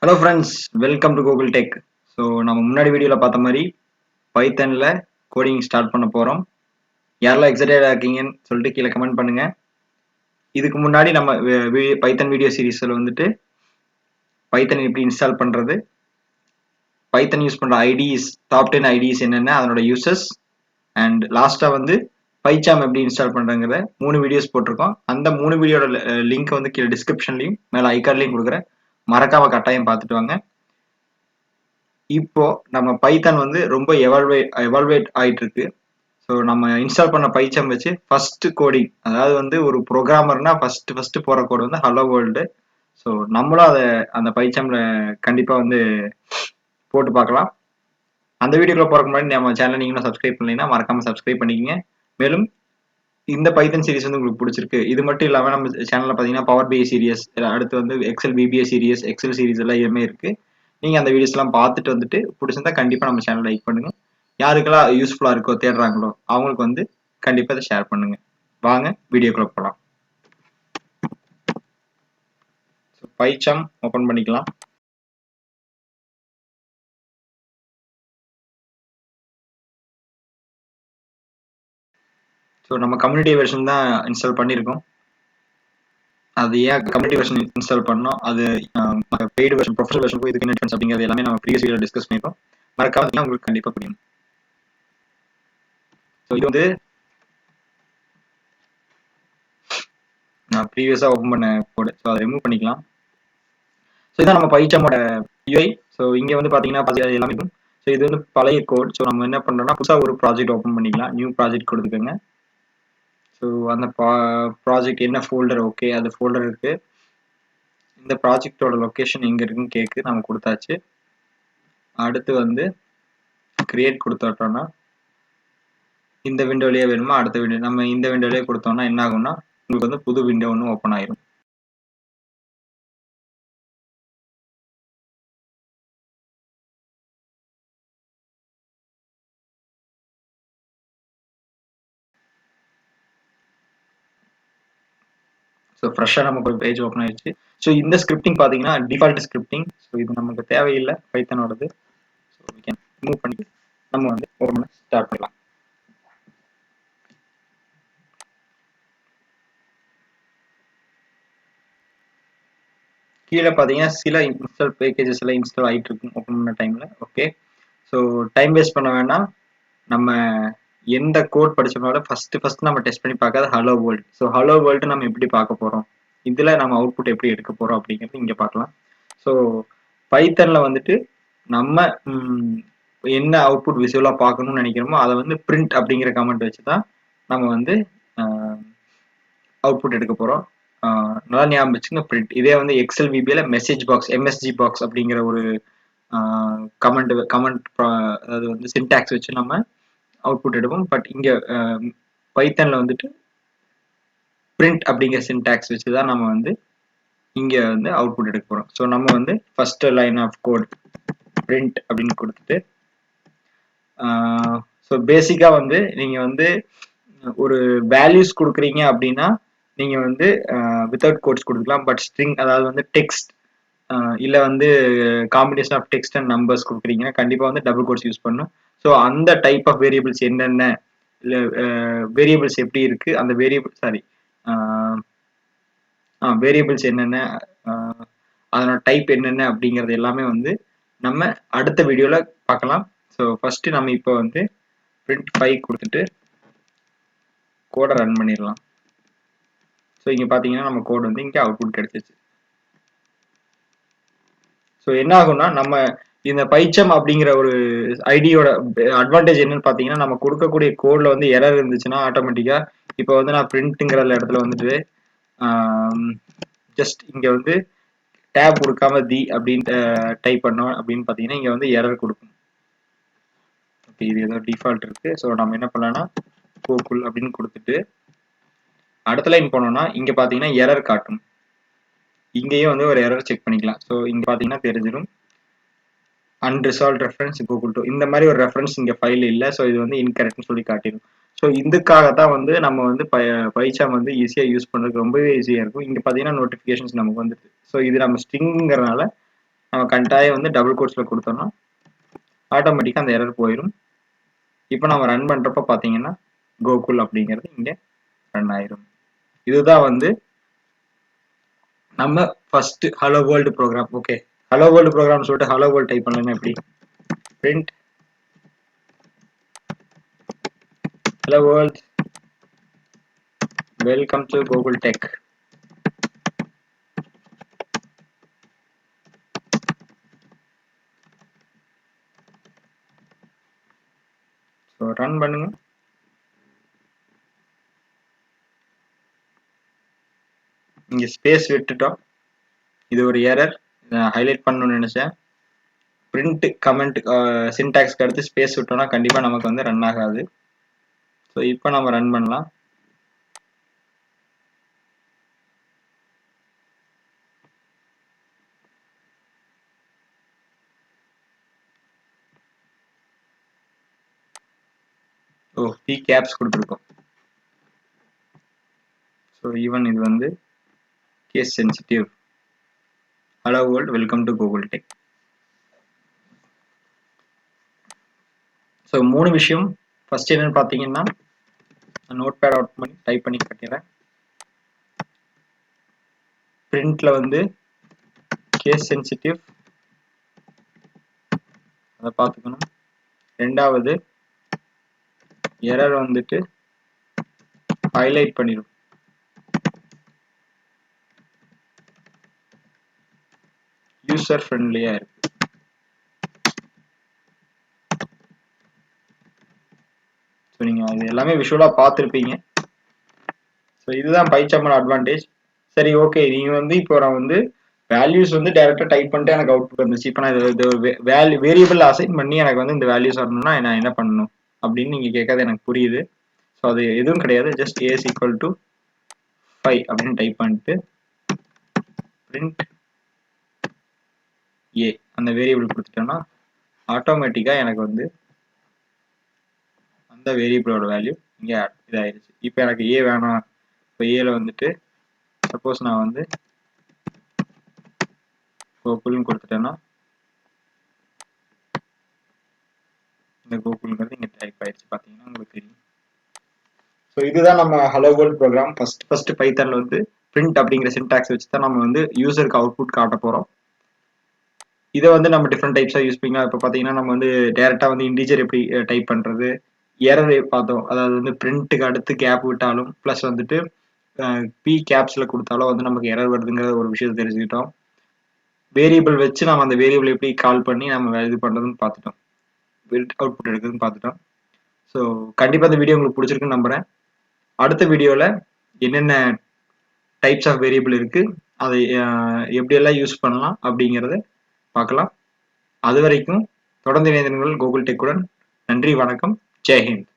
Hello friends, welcome to Google Tech. So நம்ம முன்னாடி வீடியோவில் பார்த்த மாதிரி பைத்தனில் கோடிங் ஸ்டார்ட் பண்ண போகிறோம். யாரெல்லாம் எக்ஸைட்டடாக இருக்கீங்கன்னு சொல்லிட்டு கீழே கமெண்ட் பண்ணுங்கள். இதுக்கு முன்னாடி நம்ம பைத்தன் வீடியோ சீரீஸில் வந்துட்டு பைத்தன் எப்படி இன்ஸ்டால் பண்ணுறது, பைத்தன் யூஸ் பண்ணுற ஐடிஸ், டாப் 10 ஐடிஸ் என்னென்ன, அதனோட யூசஸ், அண்ட் லாஸ்ட்டாக வந்து பைச்சாம் எப்படி இன்ஸ்டால் பண்ணுறங்கிற 3 வீடியோஸ் போட்டிருக்கோம். அந்த 3 வீடியோட லிங்க் வந்து கீழே டிஸ்கிரிப்ஷன்லையும் மேலே ஐகார்ட்லையும் கொடுக்குறேன். மறக்காம கட்டாயம் பார்த்துட்டு வாங்க. இப்போ நம்ம பைத்தன் வந்து ரொம்ப எவால்வேட் ஆயிட்டு இருக்கு. ஸோ நம்ம இன்ஸ்டால் பண்ண பைச்சம் வச்சு ஃபர்ஸ்ட் கோடிங், அதாவது வந்து ஒரு ப்ரோக்ராமர்னா ஃபர்ஸ்ட் போற கோடு வந்து ஹலோ வேர்ல்டு. ஸோ நம்மளும் அதை அந்த பைச்சம்ல கண்டிப்பா வந்து போட்டு பார்க்கலாம். அந்த வீடியோக்குள்ள போறதுக்கு முன்னாடி நம்ம சேனல் நீங்களும் சப்ஸ்கிரைப் பண்ணீங்கன்னா மறக்காம சப்ஸ்கிரைப் பண்ணிக்கங்க. மேலும் இந்த பைத்தன் சீரிஸ் வந்து உங்களுக்கு பிடிச்சிருக்கு, இது மட்டும் இல்லாமல் நம்ம சேனல்ல பார்த்தீங்கன்னா பவர் பிஐ சீரியஸ், அடுத்து வந்து Excel VBA series, Excel series எல்லாம் இதுமே இருக்கு. நீங்க அந்த வீடியோஸ் எல்லாம் பார்த்துட்டு வந்துட்டு பிடிச்சிருந்தா கண்டிப்பா நம்ம சேனல் லைக் பண்ணுங்க. யாருக்கெல்லாம் யூஸ்ஃபுல்லா இருக்கோ தேடுறாங்களோ அவங்களுக்கு வந்து கண்டிப்பா இதை ஷேர் பண்ணுங்க. வாங்க வீடியோக்குள்ள போகலாம். பைச்சாம் ஓபன் பண்ணிக்கலாம். ஸோ நம்ம கம்யூனிட்டி வெர்ஷன் தான் இன்ஸ்டால் பண்ணியிருக்கோம். அது ஏன் கம்யூனிட்டி வெர்ஷன் இன்ஸ்டால் பண்ணோம், அது பெய்டு வெர்ஷன், ப்ரொஃபஷனல் வெர்ஷன் போய் இதுக்கு என்ன டிஃபரன்ஸ் அப்படிங்கிறது எல்லாமே நம்ம ப்ரீவியஸ் வீடியோல டிஸ்கஸ் பண்ணிருக்கோம். மறக்காம உங்களுக்கு கண்டிப்பா புரியும். ஸோ இது வந்து நான் ப்ரீவியஸா ஓபன் பண்ண கோடு. ஸோ அதை ரிமூவ் பண்ணிக்கலாம். ஸோ இதான் நம்ம பைச்சாமோட யூஐ. ஸோ இங்க வந்து பாத்தீங்கன்னா எல்லாமே இருக்கும். ஸோ இது வந்து பழைய கோட். ஸோ நம்ம என்ன பண்றோம்னா புதுசாக ஒரு ப்ராஜெக்ட் ஓப்பன் பண்ணிக்கலாம். நியூ ப்ராஜெக்ட் கொடுத்துக்கோங்க. ஸோ அந்த ப்ராஜெக்ட் என்ன ஃபோல்டர், ஓகே அது ஃபோல்டர் இருக்கு. இந்த ப்ராஜெக்டோட லொக்கேஷன் எங்க இருக்குன்னு கேக்கு, நம்ம கொடுத்தாச்சு. அடுத்து வந்து கிரியேட் கொடுத்துட்டோம்னா இந்த விண்டோலயே வேணுமா, அடுத்த விண்டோ நம்ம இந்த விண்டோலயே கொடுத்தோம்னா என்ன ஆகும்னா உங்களுக்கு வந்து புது விண்டோ ஒன்று ஓப்பன் ஆயிரும். ஸோ ஃப்ரெஷ்ஷாக நமக்கு ஒரு பேஜ் ஓப்பன் ஆயிடுச்சு. ஸோ இந்த ஸ்கிரிப்டிங் பார்த்தீங்கன்னா டிஃபால்ட் ஸ்கிரிப்டிங். ஸோ இது நமக்கு தேவையில்லை பைத்தனோடது. ஸோ we can மூவ் பண்ணி நம்ம வந்து ஓப்பன் பண்ண ஸ்டார்ட் பண்ணலாம். கீழே பார்த்தீங்கன்னா சில இன்ஸ்டால் பேக்கேஜஸ் எல்லாம் இன்ஸ்டால் ஆகிட்டு இருக்கும் ஓப்பன் பண்ண டைமில். ஓகே, ஸோ டைம் வேஸ்ட் பண்ண வேண்டாம். நம்ம எந்த கோட் படிச்சோம்னாலும் ஃபர்ஸ்ட் நம்ம டெஸ்ட் பண்ணி பார்க்காத hello world. So hello world நம்ம எப்படி பார்க்க போகிறோம், இதில் நம்ம அவுட்புட் எப்படி எடுக்க போகிறோம் அப்படிங்கிறது இங்கே பார்க்கலாம். ஸோ பைத்தனில் வந்துட்டு நம்ம என்ன அவுட்புட் விசுவலாக பார்க்கணும்னு நினைக்கிறோமோ அதை வந்து பிரிண்ட் அப்படிங்கிற கமெண்ட் வச்சு தான் நம்ம வந்து அவுட்புட் எடுக்க போகிறோம். நல்லா ஞாபகம் வச்சுங்க, பிரிண்ட். இதே வந்து எக்ஸல் விபியில் மெசேஜ் பாக்ஸ், எம்எஸ்ஜி பாக்ஸ் அப்படிங்கிற ஒரு கமெண்ட் அதாவது வந்து சின்டாக்ஸ் வச்சு நம்ம அவுட்புட் எடுப்போம். பட் இங்கே பைத்தனில் வந்துட்டு பிரிண்ட் அப்படிங்கிற சின்டாக்ஸ் வச்சு தான் நம்ம வந்து இங்கே வந்து அவுட்புட் எடுக்க போகிறோம். ஸோ நம்ம வந்து first line of code print அப்படின்னு கொடுத்துட்டு, ஸோ பேசிக்காக வந்து நீங்கள் வந்து ஒரு வேல்யூஸ் கொடுக்குறீங்க அப்படின்னா நீங்கள் வந்து வித்தவுட் கோட்ஸ் கொடுக்கலாம். பட் ஸ்ட்ரிங், அதாவது வந்து டெக்ஸ்ட் இல்லை வந்து combination of text and numbers கொடுக்குறீங்கன்னா கண்டிப்பாக வந்து டபுள் கோட்ஸ் யூஸ் பண்ணணும். ஸோ அந்த டைப் ஆஃப் வேரியபிள்ஸ் என்னென்ன, இல்லை வேரியபிள்ஸ் எப்படி இருக்கு, அந்த வேரியபிள்ஸ் என்னென்ன, அதனோட டைப் என்னென்ன அப்படிங்கிறது எல்லாமே வந்து நம்ம அடுத்த வீடியோவில் பார்க்கலாம். ஸோ ஃபர்ஸ்ட் நம்ம இப்போ வந்து பிரிண்ட் 5 கொடுத்துட்டு கோடை ரன் பண்ணிடலாம். ஸோ இங்கே பார்த்தீங்கன்னா நம்ம கோட் வந்து இங்கே அவுட்புட் கிடைச்சிச்சு. ஸோ என்ன ஆகும்னா நம்ம இந்த பைச்சம் அப்படிங்கிற ஒரு ஐடியோட அட்வான்டேஜ் என்னன்னு பார்த்தீங்கன்னா, நம்ம கொடுக்கக்கூடிய கோடில் வந்து எரர் இருந்துச்சுன்னா ஆட்டோமேட்டிக்காக இப்போ வந்து நான் பிரிண்ட்டுங்கிற இடத்துல வந்துட்டு ஜஸ்ட் இங்கே வந்து டேப் கொடுக்காம தி அப்படின்னு டைப் பண்ணோம் அப்படின்னு பார்த்தீங்கன்னா இங்கே வந்து எரர் கொடுக்கும். ஓகே, இது ஏதோ டிஃபால்ட் இருக்கு. ஸோ நம்ம என்ன பண்ணலாம்னா கோகுல் அப்படின்னு கொடுத்துட்டு அடுத்த லைன் போனோம்னா இங்கே பார்த்தீங்கன்னா எரர் காட்டும். இங்கேயும் வந்து ஒரு எரர் செக் பண்ணிக்கலாம். ஸோ இங்கே பார்த்தீங்கன்னா தெரிஞ்சிடும் அன்ரிசால்வ் ரெஃபரன்ஸ் கோகுல் டு, இந்த மாதிரி ஒரு ரெஃபரன்ஸ் இங்கே ஃபைல் இல்லை. ஸோ இது வந்து இன்கரெக்ட்னு சொல்லி காட்டிடும். ஸோ இதுக்காக தான் வந்து நம்ம வந்து பைச்சாம் வந்து யூஸ் பண்ணுறதுக்கு ரொம்பவே ஈஸியாக இருக்கும். இங்கே பார்த்தீங்கன்னா நோட்டிஃபிகேஷன்ஸ் நமக்கு வந்துருக்கு. ஸோ இது நம்ம ஸ்ட்ரிங்கிறனால நம்ம கட்டாயம் வந்து டபுள் கோட்ஸ்ல கொடுத்தோம்னா ஆட்டோமேட்டிக்காக அந்த எரர் போயிடும். இப்போ நம்ம ரன் பண்ணுறப்ப பார்த்தீங்கன்னா கோகுல் அப்படிங்கிறது இங்கே ரன் ஆயிரும். இதுதான் வந்து நம்ம first hello world program. Okay, hello world program சொல்லிட்டு ஹலோ வேர்ல்டு டைப் பண்ணலாம். எப்படி print hello world welcome to Google Tech. So run பண்ணுங்க. இங்கே ஸ்பேஸ் விட்டுட்டோம், இது ஒரு எரர். நான் ஹைலைட் பண்ணணும்னு நினைச்சேன். பிரிண்ட் கமெண்ட் சின்டாக்ஸ்க்கு அடுத்து ஸ்பேஸ் விட்டோம்னா கண்டிப்பாக நமக்கு வந்து ரன் ஆகாது. ஸோ இப்போ நம்ம ரன் பண்ணலாம். ஓ, பி கேப்ஸ் கொடுத்துருக்கோம். ஸோ ஈவன் இது வந்து case sensitive. Hello world welcome to Google Tech. So 3 விஷயம். ஃபர்ஸ்ட் என்னன்னு பார்த்தீங்கன்னா, நோட் பேட் அவுட் பண்ணி டைப் பண்ணி காட்டிடுறேன். பிரிண்ட்ல வந்து கேஸ் சென்சிட்டிவ், அதை பார்த்துக்கணும். ரெண்டாவது எரர் வந்துட்டு ஹைலைட் பண்ணிடும். யூசர் ஃப்ரெண்ட்லியா இருக்கு. ஸோ நீங்கள் இது எல்லாமே விஷுவலாக பார்த்துருப்பீங்க. ஸோ இதுதான் பைச்சாமோட அட்வான்டேஜ். சரி, ஓகே, நீங்கள் வந்து இப்போ நான் வந்து வேல்யூஸ் வந்து டைரெக்டாக டைப் பண்ணிட்டு எனக்கு அவுட்புட் வந்துச்சு. இப்போ நான் இது வேரியபிள் அசைன் பண்ணி எனக்கு வந்து இந்த வேல்யூஸ் வரணும்னா நான் என்ன பண்ணணும் அப்படின்னு நீங்கள் கேட்காது எனக்கு புரியுது. ஸோ அது எதுவும் கிடையாது. ஜஸ்ட் ஏஸ் ஈக்குவல் டு 5 அப்படின்னு டைப் பண்ணிட்டு பிரிண்ட் ஏ அந்த வேரியபிள் கொடுத்துட்டோன்னா ஆட்டோமேட்டிக்காக எனக்கு வந்து அந்த வேரியபிளோட வேல்யூ இங்கே இதாயிருச்சு. இப்போ எனக்கு ஏ வேணாம். இப்போ ஏல வந்துட்டு சப்போஸ் நான் வந்து கோகுல்னு கொடுத்துட்டேன்னா இந்த கோகுல்ங்கிறது இங்கே டைப் ஆயிடுச்சு. பார்த்தீங்கன்னா உங்களுக்கு தெரியும். ஸோ இதுதான் நம்ம ஹலோ வேர்ல்ட் ப்ரோக்ராம். ஃபர்ஸ்ட் பைத்தான்ல வந்து பிரிண்ட் அப்படிங்கிற சின்டாக்ஸ் வச்சு தான் நம்ம வந்து யூசருக்கு அவுட்புட் காட்ட போகிறோம். இதை வந்து நம்ம டிஃப்ரெண்ட் டைப்ஸாக யூஸ் பண்ணிக்கலாம். இப்போ பார்த்தீங்கன்னா நம்ம வந்து டேரெக்டாக வந்து இன்டீஜர் எப்படி டைப் பண்ணுறது, எரர் பார்த்தோம். அதாவது வந்து பிரிண்ட்டுக்கு அடுத்து கேப் விட்டாலும் ப்ளஸ் வந்துட்டு பி கேப்ஸில் கொடுத்தாலும் வந்து நமக்கு எரர் வருதுங்கிற ஒரு விஷயத்தை தெரிஞ்சுக்கிட்டோம். வேரியபிள் வச்சு நம்ம அந்த வேரியபிள் எப்படி கால் பண்ணி நம்ம இது பண்ணுறதுன்னு பார்த்துட்டோம், அவுட்புட் எடுக்குதுன்னு பார்த்துட்டோம். ஸோ கண்டிப்பாக இந்த வீடியோ உங்களுக்கு பிடிச்சிருக்குன்னு நம்புகிறேன். அடுத்த வீடியோவில் என்னென்ன டைப்ஸ் ஆஃப் வேரியபிள் இருக்குது, அதை எப்படியெல்லாம் யூஸ் பண்ணலாம் அப்படிங்கிறத பார்க்கலாம். அது வரைக்கும் தொடர்ந்து இணைந்திருங்கள் கூகுள் டெக்குடன். நன்றி, வணக்கம், ஜெய் ஹிந்த்.